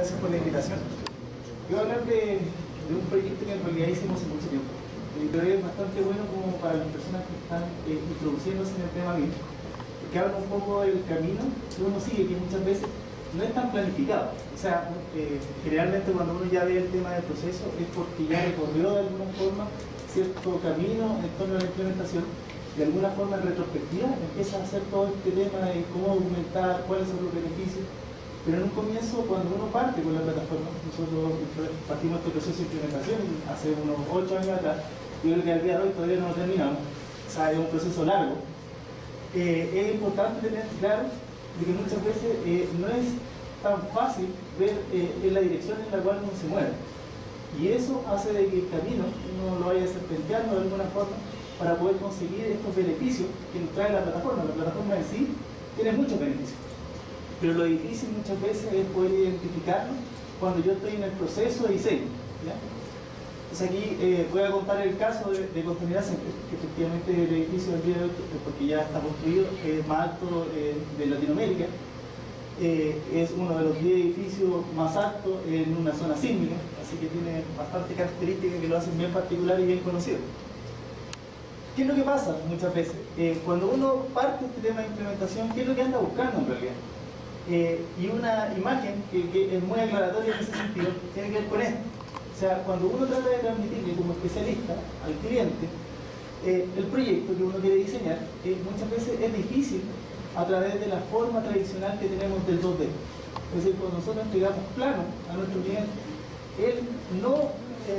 gracias por la invitación. Yo voy a hablar de un proyecto que en realidad hicimos hace mucho tiempo. Pero es bastante bueno como para las personas que están introduciéndose en el tema BIM, que habla un poco del camino que uno sigue, que muchas veces no es tan planificado. O sea, generalmente cuando uno ya ve el tema del proceso es porque ya recorrió de alguna forma cierto camino en torno a la implementación. De alguna forma en retrospectiva empieza a hacer todo este tema de cómo documentar, cuáles son los beneficios. Pero en un comienzo, cuando uno parte con la plataforma, nosotros partimos este proceso de implementación hace unos 8 años atrás, yo creo que al día de hoy todavía no lo terminamos, o sea, es un proceso largo. Es importante tener claro de que muchas veces no es tan fácil ver en la dirección en la cual uno se mueve. Y eso hace de que el camino uno lo vaya serpenteando de alguna forma para poder conseguir estos beneficios que nos trae la plataforma. La plataforma en sí tiene muchos beneficios, pero lo difícil muchas veces es poder identificarlo cuando yo estoy en el proceso de diseño, ¿ya? Entonces aquí voy a contar el caso de Costanera Center, que efectivamente el edificio del día de hoy, porque ya está construido, es más alto de Latinoamérica, es uno de los 10 edificios más altos en una zona sísmica, así que tiene bastantes características que lo hacen bien particular y bien conocido. ¿Qué es lo que pasa muchas veces? Cuando uno parte este tema de implementación, ¿qué es lo que anda buscando en realidad? Y una imagen que es muy aclaratoria en ese sentido tiene que ver con esto. O sea, cuando uno trata de transmitirle como especialista al cliente el proyecto que uno quiere diseñar, muchas veces es difícil a través de la forma tradicional que tenemos del 2D. Es decir, cuando nosotros entregamos planos a nuestro cliente, él no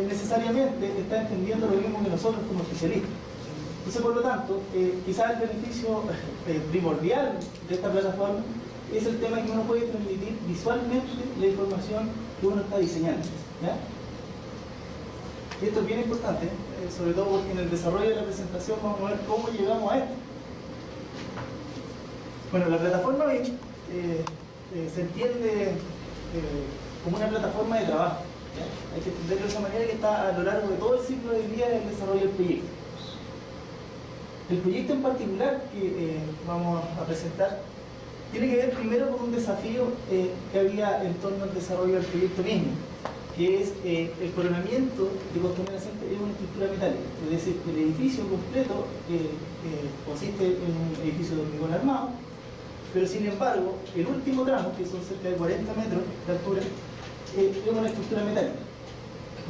necesariamente está entendiendo lo mismo que nosotros como especialistas. Entonces, por lo tanto, quizás el beneficio primordial de esta plataforma es el tema que uno puede transmitir visualmente la información que uno está diseñando, ¿ya? Y esto es bien importante, sobre todo porque en el desarrollo de la presentación vamos a ver cómo llegamos a esto. Bueno, la plataforma BIM se entiende como una plataforma de trabajo, ¿ya? Hay que entenderlo de esa manera, que está a lo largo de todo el ciclo de vida del desarrollo del proyecto. El proyecto en particular que vamos a presentar tiene que ver primero con un desafío que había en torno al desarrollo del proyecto mismo, que es el coronamiento de Costanera Center es una estructura metálica, es decir, el edificio completo consiste en un edificio de hormigón armado, pero sin embargo, el último tramo, que son cerca de 40 metros de altura, es una estructura metálica.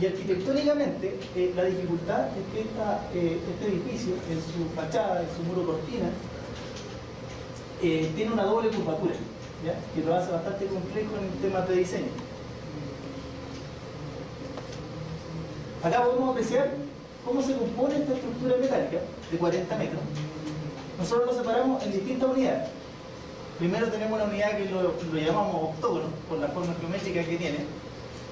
Y arquitectónicamente, la dificultad es que este edificio, en su fachada, en su muro cortina, tiene una doble curvatura, ¿ya? Que lo hace bastante complejo en temas de diseño. Acá podemos apreciar cómo se compone esta estructura metálica de 40 metros. Nosotros lo separamos en distintas unidades. Primero tenemos una unidad que lo llamamos octógono, por la forma geométrica que tiene.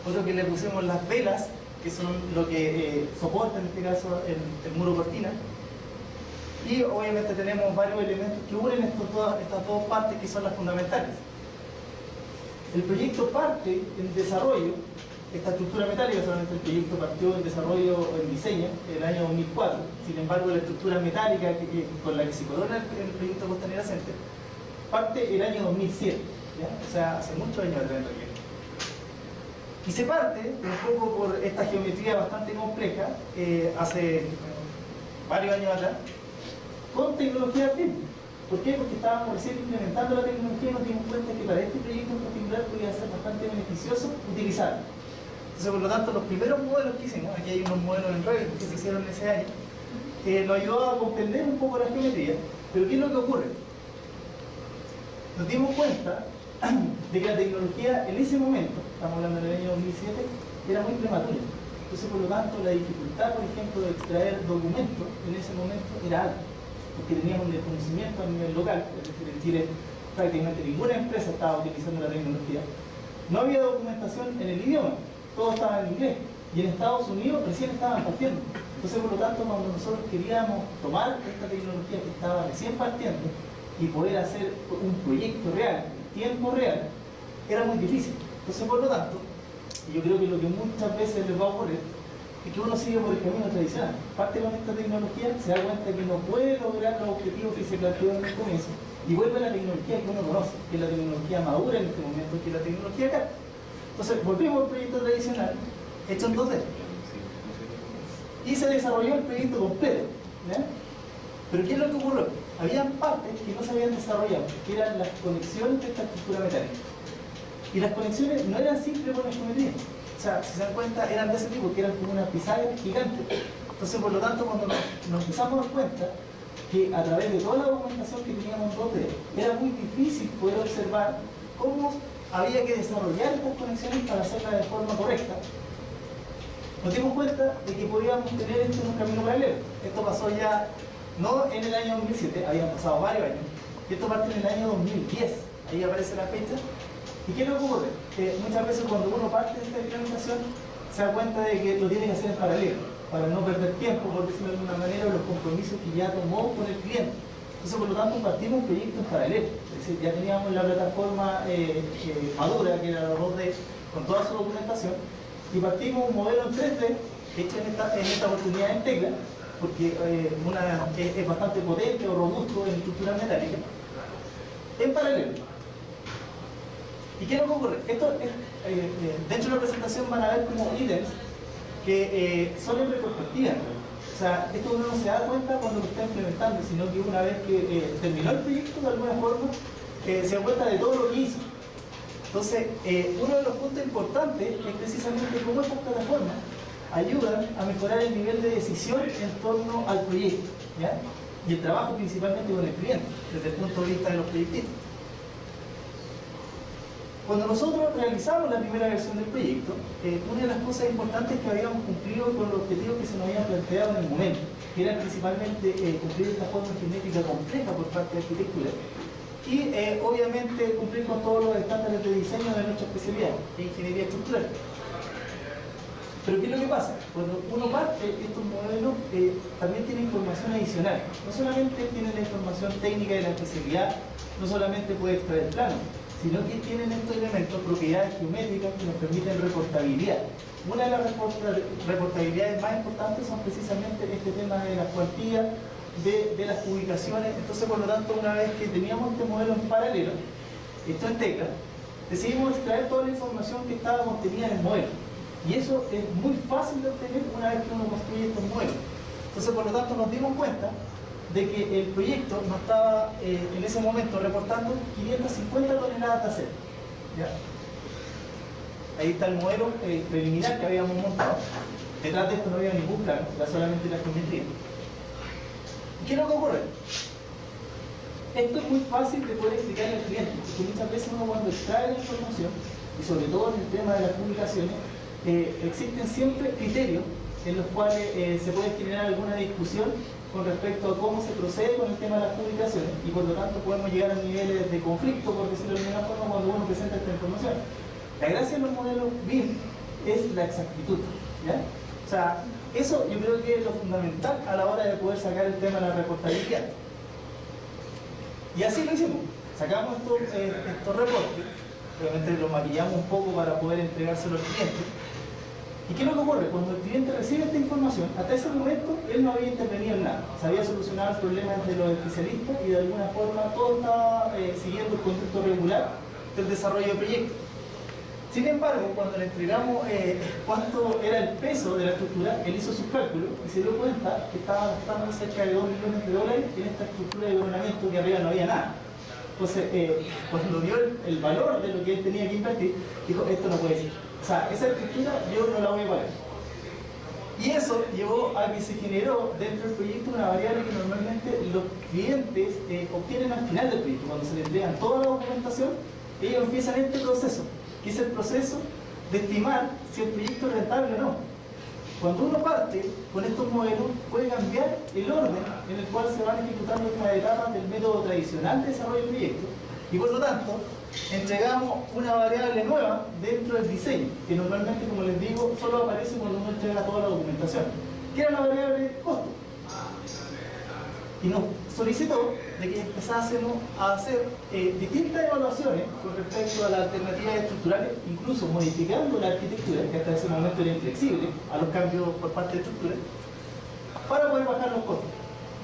Otro que le pusimos las velas, que son lo que soporta en este caso el muro cortina. Y obviamente tenemos varios elementos que unen estas dos partes que son las fundamentales. El proyecto parte en desarrollo, esta estructura metálica, solamente el proyecto partió en desarrollo, en diseño, en el año 2004. Sin embargo, la estructura metálica con la que se corona el proyecto Costanera Center parte el año 2007, ¿ya? O sea, hace muchos años atrás en realidad. Y se parte un poco por esta geometría bastante compleja, hace varios años atrás, con tecnología BIM. ¿Por qué? Porque estábamos recién implementando la tecnología y nos dimos cuenta que para este proyecto en particular podía ser bastante beneficioso utilizarlo. Entonces, por lo tanto, los primeros modelos que hicimos, aquí hay unos modelos en Revit que se hicieron ese año, nos ayudó a comprender un poco la geometría. Pero ¿qué es lo que ocurre? Nos dimos cuenta de que la tecnología en ese momento, estamos hablando del año 2007, era muy prematura. Entonces, por lo tanto, la dificultad, por ejemplo, de extraer documentos en ese momento era alta, porque teníamos un desconocimiento a nivel local, es decir, en Chile prácticamente ninguna empresa estaba utilizando la tecnología. No había documentación en el idioma, todo estaba en inglés, y en Estados Unidos recién estaban partiendo. Entonces, por lo tanto, cuando nosotros queríamos tomar esta tecnología que estaba recién partiendo y poder hacer un proyecto real, en tiempo real, era muy difícil. Entonces, por lo tanto, y yo creo que lo que muchas veces les va a ocurrir es que uno sigue por el camino tradicional. Parte con esta tecnología, se da cuenta que no puede lograr los objetivos que se planteó en el comienzo y vuelve a la tecnología que uno conoce, que es la tecnología madura en este momento, que es la tecnología acá. Entonces volvimos al proyecto tradicional, hecho en 2D. Y se desarrolló el proyecto completo. ¿Ya? Pero ¿qué es lo que ocurrió? Habían partes que no se habían desarrollado, que eran las conexiones de esta estructura metálica. Y las conexiones no eran simples con la geometría. O sea, si se dan cuenta, eran de ese tipo, que eran como una pizarra gigante. Entonces, por lo tanto, cuando nos empezamos a dar cuenta que a través de toda la documentación que teníamos en 2D, era muy difícil poder observar cómo había que desarrollar estas conexiones para hacerlas de forma correcta, nos dimos cuenta de que podíamos tener esto en un camino paralelo. Esto pasó ya, no en el año 2007, habían pasado varios años, y esto parte en el año 2010, ahí aparece la fecha. ¿Y qué es lo que ocurre? Que muchas veces cuando uno parte de esta implementación, se da cuenta de que lo tiene que hacer en paralelo, para no perder tiempo, por decirlo de alguna manera, los compromisos que ya tomó con el cliente. Entonces, por lo tanto, partimos un proyecto en paralelo. Es decir, ya teníamos la plataforma madura, que era la 2D, con toda su documentación, y partimos un modelo en 3D, hecho en esta oportunidad en tecla, porque es bastante potente o robusto en estructura metálica, en paralelo. ¿Y qué es lo que ocurre? Esto dentro de la presentación van a ver como ítems que son en retrospectiva. O sea, esto uno no se da cuenta cuando lo está implementando, sino que una vez que terminó el proyecto, de alguna forma, se da cuenta de todo lo que hizo. Entonces, uno de los puntos importantes es precisamente cómo estas plataformas ayudan a mejorar el nivel de decisión en torno al proyecto, ¿ya? Y el trabajo principalmente con el cliente, desde el punto de vista de los proyectistas. Cuando nosotros realizamos la primera versión del proyecto, una de las cosas importantes es que habíamos cumplido con los objetivos que se nos habían planteado en el momento, que era principalmente cumplir esta forma geométrica compleja por parte de arquitectura y obviamente cumplir con todos los estándares de diseño de nuestra especialidad, ingeniería estructural. Pero ¿qué es lo que pasa? Cuando uno parte estos modelos, también tiene información adicional. No solamente tiene la información técnica de la especialidad, no solamente puede extraer plano, sino que tienen estos elementos, propiedades geométricas que nos permiten reportabilidad. Una de las reportabilidades más importantes son precisamente este tema de las cuantías, de las ubicaciones. Entonces, por lo tanto, una vez que teníamos este modelo en paralelo, esto en tecla, decidimos extraer toda la información que estaba contenida en el modelo. Y eso es muy fácil de obtener una vez que uno construye estos modelos. Entonces, por lo tanto, nos dimos cuenta de que el proyecto nos estaba en ese momento reportando 550 toneladas de acero. ¿Ya? Ahí está el modelo preliminar que habíamos montado. Detrás de esto no había ningún plano, era solamente la geometría. ¿Qué es lo que ocurre? Esto es muy fácil de poder explicarle al cliente, porque muchas veces uno cuando extrae la información, y sobre todo en el tema de las publicaciones, existen siempre criterios en los cuales se puede generar alguna discusión con respecto a cómo se procede con el tema de las publicaciones y por lo tanto podemos llegar a niveles de conflicto, por decirlo de alguna forma, cuando uno presenta esta información. La gracia de los modelos BIM es la exactitud, ¿ya? O sea, eso yo creo que es lo fundamental a la hora de poder sacar el tema de la reportabilidad. Y así lo hicimos. Sacamos estos reportes, obviamente los maquillamos un poco para poder entregárselo al cliente. ¿Y qué es lo que ocurre? Cuando el cliente recibe esta información, hasta ese momento él no había intervenido en nada. Se había solucionado el problema entre los especialistas y de alguna forma todo estaba siguiendo el conducto regular del desarrollo del proyecto. Sin embargo, cuando le entregamos cuánto era el peso de la estructura, él hizo sus cálculos y se dio cuenta que estaba gastando cerca de $2 millones en esta estructura de coronamiento que arriba no había nada. Entonces, cuando vio el valor de lo que él tenía que invertir, dijo, esto no puede ser. O sea, esa estructura yo no la voy a pagar. Y eso llevó a que se generó dentro del proyecto una variable que normalmente los clientes obtienen al final del proyecto. Cuando se les entregan toda la documentación, ellos empiezan este proceso, que es el proceso de estimar si el proyecto es rentable o no. Cuando uno parte con estos modelos, puede cambiar el orden en el cual se van ejecutando estas etapas del método tradicional de desarrollo del proyecto y por lo tanto entregamos una variable nueva dentro del diseño, que normalmente, como les digo, solo aparece cuando uno entrega toda la documentación, que era la variable costo. Y nos solicitó de que empezásemos a hacer distintas evaluaciones con respecto a las alternativas estructurales, incluso modificando la arquitectura, que hasta ese momento era inflexible a los cambios por parte de estructura, para poder bajar los costos.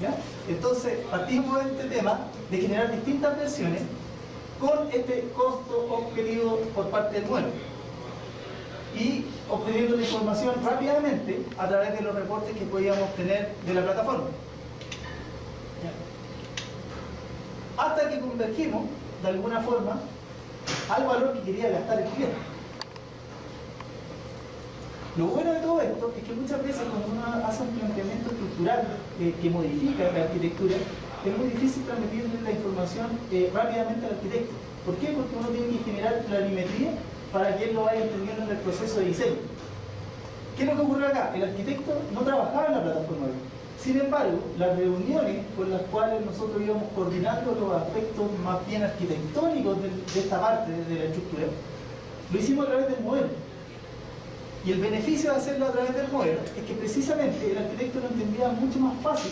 ¿Ya? Entonces, partimos de este tema de generar distintas versiones con este costo objetivo por parte del modelo. y obteniendo la información rápidamente a través de los reportes que podíamos obtener de la plataforma. Hasta que convergimos, de alguna forma, al valor que quería gastar el cliente. Lo bueno de todo esto es que muchas veces cuando uno hace un planteamiento estructural que modifica la arquitectura, es muy difícil transmitirle la información rápidamente al arquitecto. ¿Por qué? Porque uno tiene que generar planimetría para que él lo vaya entendiendo en el proceso de diseño. ¿Qué es lo que ocurrió acá? El arquitecto no trabajaba en la plataforma web. Sin embargo, las reuniones con las cuales nosotros íbamos coordinando los aspectos más bien arquitectónicos de esta parte de la estructura, lo hicimos a través del modelo. Y el beneficio de hacerlo a través del modelo es que precisamente el arquitecto lo entendía mucho más fácil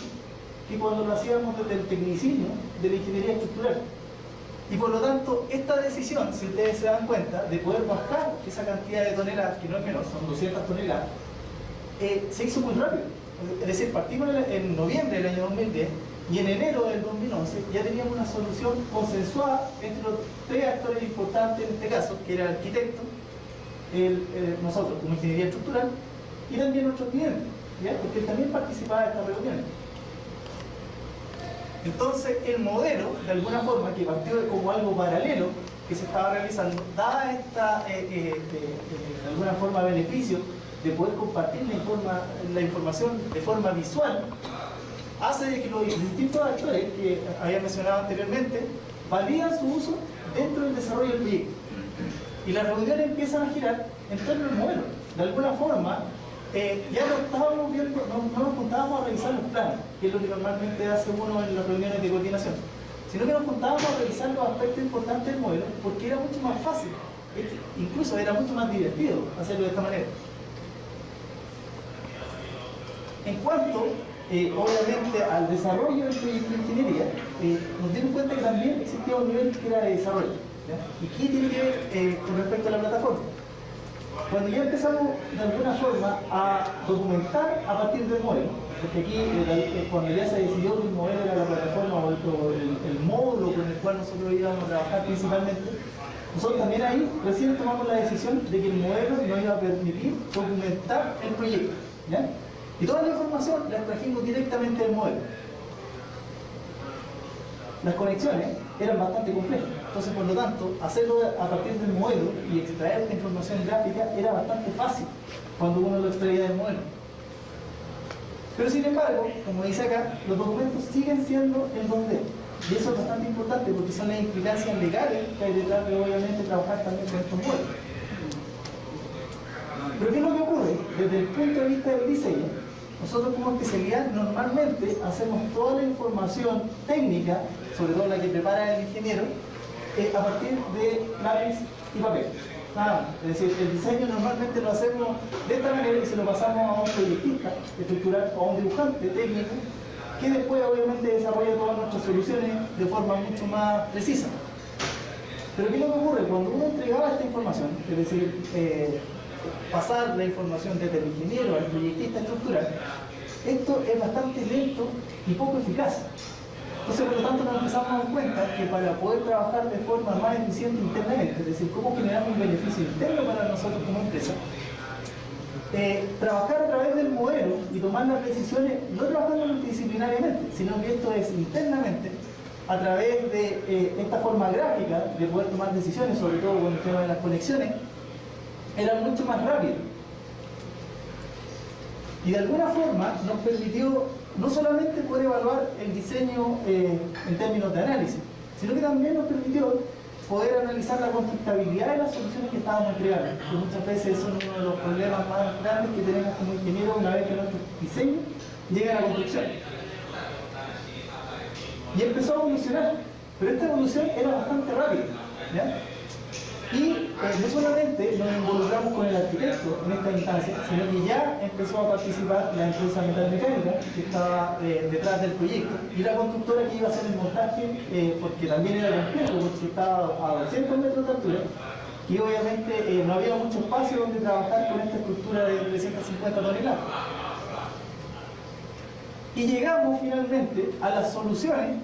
que cuando lo hacíamos desde el tecnicismo de la ingeniería estructural. Y por lo tanto, esta decisión, si ustedes se dan cuenta, de poder bajar esa cantidad de toneladas, que no es menor, son 200 toneladas, se hizo muy rápido. Es decir, partimos en noviembre del año 2010 y en enero del 2011 ya teníamos una solución consensuada entre los tres actores importantes en este caso, que era el arquitecto, nosotros como ingeniería estructural y también nuestros clientes, ¿ya? Porque él también participaba de estas reuniones. Entonces el modelo, de alguna forma, que partió como algo paralelo que se estaba realizando, daba esta, de alguna forma, beneficio de poder compartir la información de forma visual, hace de que los distintos actores que había mencionado anteriormente validan su uso dentro del desarrollo del proyecto. Y las reuniones empiezan a girar en torno al modelo. De alguna forma, ya no estábamos viendo, no nos juntábamos a revisar los planos, que es lo que normalmente hace uno en las reuniones de coordinación, sino que nos juntábamos a revisar los aspectos importantes del modelo, porque era mucho más fácil, incluso era mucho más divertido hacerlo de esta manera. En cuanto, obviamente, al desarrollo del proyecto de ingeniería, nos dimos cuenta que también existía un nivel que era de desarrollo. ¿Ya? ¿Y qué tiene que ver con respecto a la plataforma? Cuando ya empezamos de alguna forma a documentar a partir del modelo, porque aquí cuando ya se decidió que el modelo era la plataforma o el módulo con el cual nosotros íbamos a trabajar principalmente, nosotros también ahí recién tomamos la decisión de que el modelo nos iba a permitir documentar el proyecto, ¿ya? Y toda la información la extrajimos directamente del modelo. Las conexiones eran bastante complejas, entonces por lo tanto hacerlo a partir del modelo y extraer esta información gráfica era bastante fácil cuando uno lo extraía del modelo. Pero sin embargo, como dice acá, los documentos siguen siendo en 2D y eso es bastante importante porque son las implicancias legales que hay detrás de obviamente trabajar también con estos modelos. Pero ¿qué es lo que ocurre? Desde el punto de vista del diseño, nosotros como especialidad normalmente hacemos toda la información técnica, sobre todo la que prepara el ingeniero, a partir de lápiz y papel. Nada más. Es decir, el diseño normalmente lo hacemos de esta manera y se lo pasamos a un proyectista estructural o a un dibujante técnico que después obviamente desarrolla todas nuestras soluciones de forma mucho más precisa. Pero ¿qué es lo que ocurre? Cuando uno entregaba esta información, es decir, pasar la información desde el ingeniero al proyectista estructural, esto es bastante lento y poco eficaz. Entonces, por lo tanto, nos empezamos a dar cuenta que para poder trabajar de forma más eficiente internamente, es decir, cómo generar un beneficio interno para nosotros como empresa, trabajar a través del modelo y tomar las decisiones, no trabajando multidisciplinariamente, sino que esto es internamente, a través de esta forma gráfica de poder tomar decisiones, sobre todo con el tema de las conexiones, era mucho más rápido. Y de alguna forma nos permitió no solamente poder evaluar el diseño en términos de análisis, sino que también nos permitió poder analizar la constructabilidad de las soluciones que estábamos entregando, que muchas veces son uno de los problemas más grandes que tenemos como ingenieros una vez que nuestro diseño llega a la construcción. Y empezó a evolucionar, pero esta evolución era bastante rápida, ¿ya? Y no solamente nos involucramos con el arquitecto en esta instancia, sino que ya empezó a participar la empresa metalmecánica que estaba detrás del proyecto y la constructora que iba a hacer el montaje, porque también era complejo, porque estaba a 200 metros de altura y obviamente no había mucho espacio donde trabajar con esta estructura de 350 toneladas. Y llegamos finalmente a las soluciones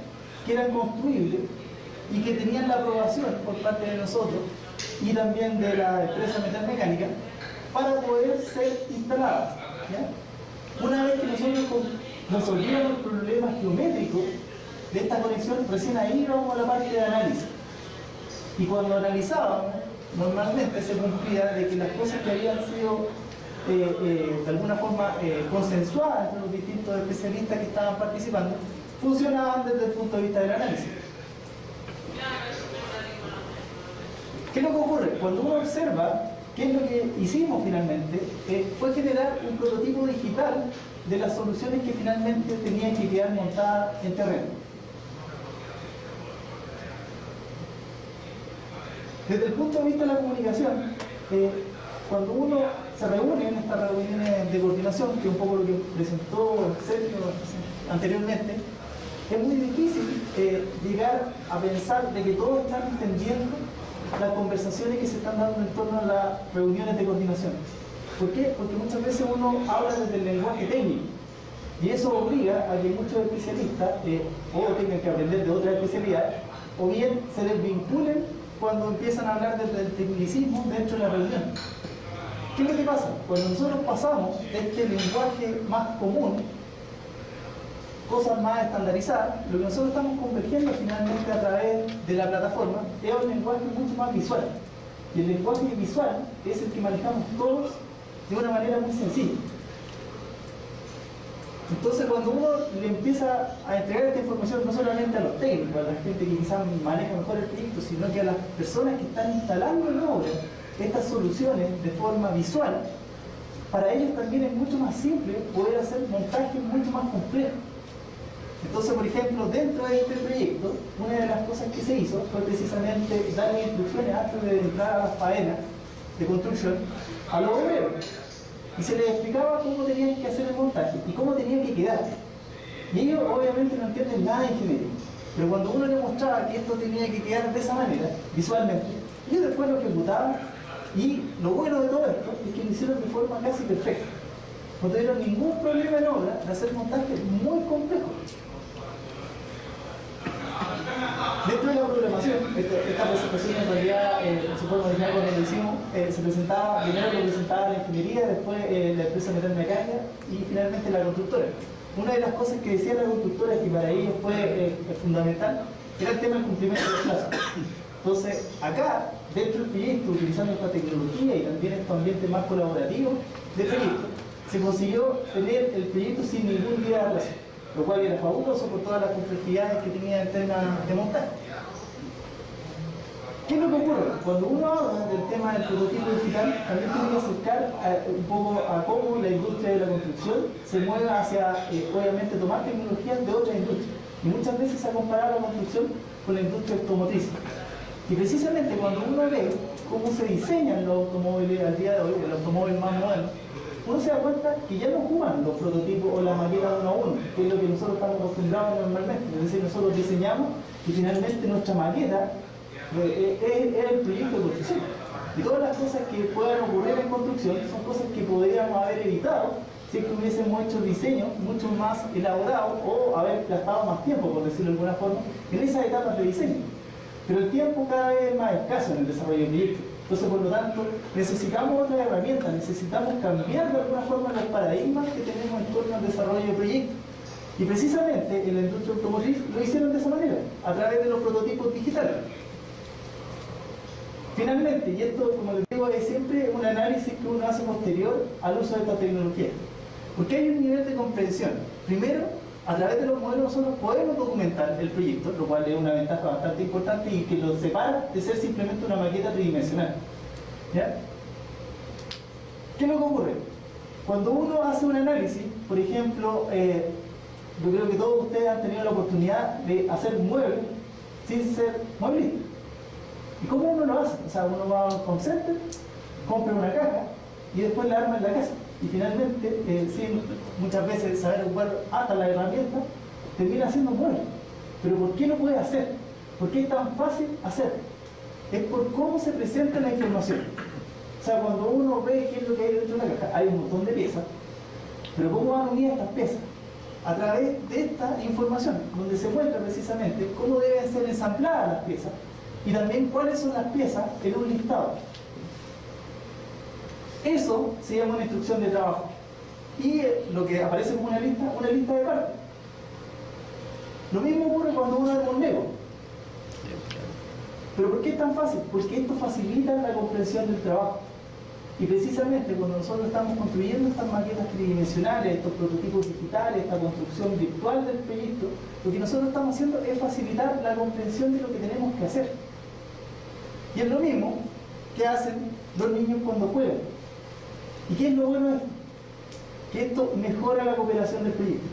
que eran construibles y que tenían la aprobación por parte de nosotros y también de la empresa metalmecánica para poder ser instaladas. ¿Ya? Una vez que nosotros resolvíamos el problema geométrico de esta conexión, recién ahí vamos a la parte de análisis. Y cuando analizábamos, normalmente se cumplía de que las cosas que habían sido de alguna forma consensuadas entre los distintos especialistas que estaban participando, funcionaban desde el punto de vista del análisis. ¿Qué es lo que ocurre? Cuando uno observa qué es lo que hicimos finalmente, fue generar un prototipo digital de las soluciones que finalmente tenían que quedar montadas en terreno. Desde el punto de vista de la comunicación, cuando uno se reúne en estas reuniones de coordinación, que es un poco lo que presentó Sergio anteriormente, es muy difícil llegar a pensar de que todos están entendiendo las conversaciones que se están dando en torno a las reuniones de coordinación. ¿Por qué? Porque muchas veces uno habla desde el lenguaje técnico y eso obliga a que muchos especialistas o tengan que aprender de otras especialidades o bien se desvinculen cuando empiezan a hablar del tecnicismo dentro de la reunión. ¿Qué es lo que pasa? Cuando nosotros pasamos de este lenguaje más común, cosas más estandarizadas, lo que nosotros estamos convergiendo finalmente a través de la plataforma es un lenguaje mucho más visual. Y el lenguaje visual es el que manejamos todos de una manera muy sencilla. Entonces, cuando uno le empieza a entregar esta información no solamente a los técnicos, a la gente que quizás maneja mejor el proyecto, sino que a las personas que están instalando en obra estas soluciones de forma visual, para ellos también es mucho más simple poder hacer montajes mucho más complejos. Entonces, por ejemplo, dentro de este proyecto, una de las cosas que se hizo fue precisamente darle instrucciones antes de entrar a las faenas de construcción a los obreros. Y se les explicaba cómo tenían que hacer el montaje y cómo tenían que quedar. Y ellos obviamente no entienden nada de ingeniería. Pero cuando uno le mostraba que esto tenía que quedar de esa manera, visualmente, ellos después lo ejecutaban. Y lo bueno de todo esto es que lo hicieron de forma casi perfecta. No tuvieron ningún problema en obra de hacer montajes muy complejos. Dentro de la programación, esta presentación en realidad, se puede modificar cuando lo hicimos, se presentaba, primero lo presentaba la ingeniería, después la empresa metalmecánica y finalmente la constructora. Una de las cosas que decía la constructora que para ellos fue fundamental era el tema del cumplimiento de los plazos. Entonces, acá, dentro del proyecto, utilizando esta tecnología y también este ambiente más colaborativo del proyecto, se consiguió tener el proyecto sin ningún día de atraso, lo cual era fabuloso por todas las complejidades que tenía el tema de montaje. ¿Qué es lo que ocurre? Cuando uno habla del tema del prototipo digital, también tiene que acercar un poco a cómo la industria de la construcción se mueve hacia, obviamente, tomar tecnologías de otras industrias. Y muchas veces se ha comparado la construcción con la industria automotriz. Y precisamente cuando uno ve cómo se diseñan los automóviles al día de hoy, el automóvil más moderno, uno se da cuenta que ya no ocupan los prototipos o la maqueta uno a uno, que es lo que nosotros estamos acostumbrados normalmente. Es decir, nosotros diseñamos y finalmente nuestra maqueta es el proyecto de construcción. Y todas las cosas que puedan ocurrir en construcción son cosas que podríamos haber evitado si es que hubiésemos hecho diseños mucho más elaborados o haber gastado más tiempo, por decirlo de alguna forma, en esas etapas de diseño. Pero el tiempo cada vez es más escaso en el desarrollo de proyectos. Entonces, por lo tanto, necesitamos otras herramientas, necesitamos cambiar de alguna forma los paradigmas que tenemos en torno al desarrollo de proyectos. Y precisamente en la industria automotriz lo hicieron de esa manera, a través de los prototipos digitales. Finalmente, y esto, como les digo, es siempre un análisis que uno hace posterior al uso de esta tecnología. Porque hay un nivel de comprensión. Primero, a través de los modelos nosotros podemos documentar el proyecto, lo cual es una ventaja bastante importante y que lo separa de ser simplemente una maqueta tridimensional. ¿Ya? ¿Qué es lo que ocurre? Cuando uno hace un análisis, por ejemplo, yo creo que todos ustedes han tenido la oportunidad de hacer muebles sin ser mueblistas. ¿Y cómo uno lo hace? O sea, uno va a un home center, compra una caja y después la arma en la casa. Y finalmente, sin muchas veces saber ocupar hasta la herramienta, termina haciendo muebles. Pero ¿por qué lo puede hacer? ¿Por qué es tan fácil hacer? Es por cómo se presenta la información. O sea, cuando uno ve qué es lo que hay dentro de la caja, hay un montón de piezas, pero ¿cómo van unidas estas piezas? A través de esta información, donde se muestra precisamente cómo deben ser ensambladas las piezas y también cuáles son las piezas en un listado. Eso se llama una instrucción de trabajo. Y lo que aparece como una lista de partes. Lo mismo ocurre cuando uno arma un Lego. ¿Pero por qué es tan fácil? Porque esto facilita la comprensión del trabajo. Y precisamente cuando nosotros estamos construyendo estas maquetas tridimensionales, estos prototipos digitales, esta construcción virtual del proyecto, lo que nosotros estamos haciendo es facilitar la comprensión de lo que tenemos que hacer. Y es lo mismo que hacen los niños cuando juegan. ¿Y qué es lo bueno de esto? Que esto mejora la cooperación del proyecto.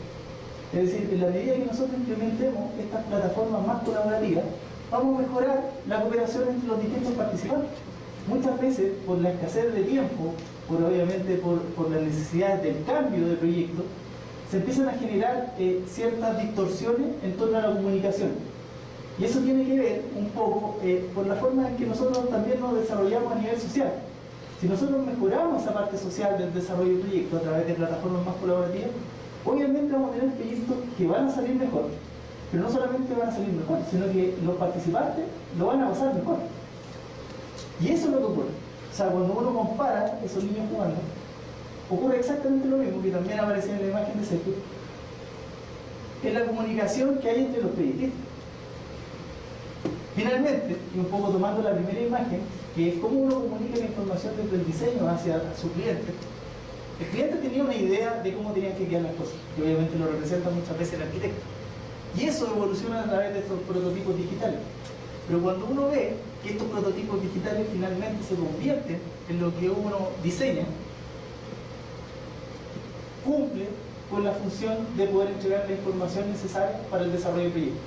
Es decir, en la medida que nosotros implementemos estas plataformas más colaborativas, vamos a mejorar la cooperación entre los distintos participantes. Muchas veces, por la escasez de tiempo, obviamente por las necesidades del cambio de proyecto, se empiezan a generar ciertas distorsiones en torno a la comunicación. Y eso tiene que ver un poco por la forma en que nosotros también nos desarrollamos a nivel social. Si nosotros mejoramos esa parte social del desarrollo del proyecto a través de plataformas más colaborativas, obviamente vamos a tener proyectos que van a salir mejor. Pero no solamente van a salir mejor, sino que los participantes lo van a pasar mejor. Y eso es lo que ocurre. O sea, cuando uno compara esos niños jugando, ocurre exactamente lo mismo que también aparece en la imagen de Sergio. Es la comunicación que hay entre los proyectistas. Finalmente, y un poco tomando la primera imagen, que es cómo uno comunica la información desde el diseño hacia su cliente. El cliente tenía una idea de cómo tenían que quedar las cosas, que obviamente lo representa muchas veces el arquitecto. Y eso evoluciona a través de estos prototipos digitales. Pero cuando uno ve que estos prototipos digitales finalmente se convierten en lo que uno diseña, cumple con la función de poder entregar la información necesaria para el desarrollo del proyecto.